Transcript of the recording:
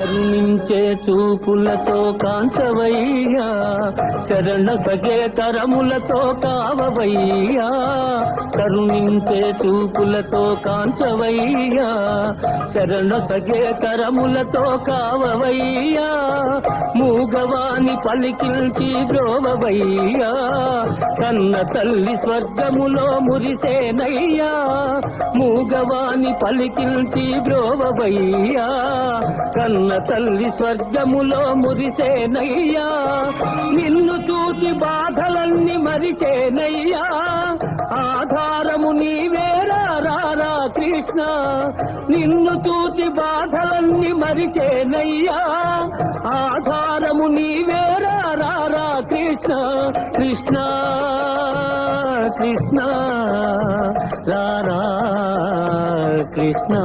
కరుణించే చూపులతో కాంచవయ్యా, శరణ సగే కరములతో కావవయ్యా. కరుణించే చూపులతో కాంచవయ్యా, శరణ సగే కరములతో కావవయ్యా. మూగవాని పలికిల్చి బ్రోవవయ్యా, కన్న తల్లి స్వర్గములో మురిసేనయ్యా. మూగవాని పలికిల్చి బ్రోవవయ్యా, కన్న తల్లి స్వర్గములో మురిసేనయ్యా. నిన్ను చూసి బాధలన్నీ మరిచేనయ్యా, ఆధారము నీవేరా రారా కృష్ణ. నిన్ను చూసి బాధలన్నీ మరిచేనయ్యా, ఆధారము నీవేరా రారా కృష్ణ. కృష్ణ కృష్ణ రారా కృష్ణ.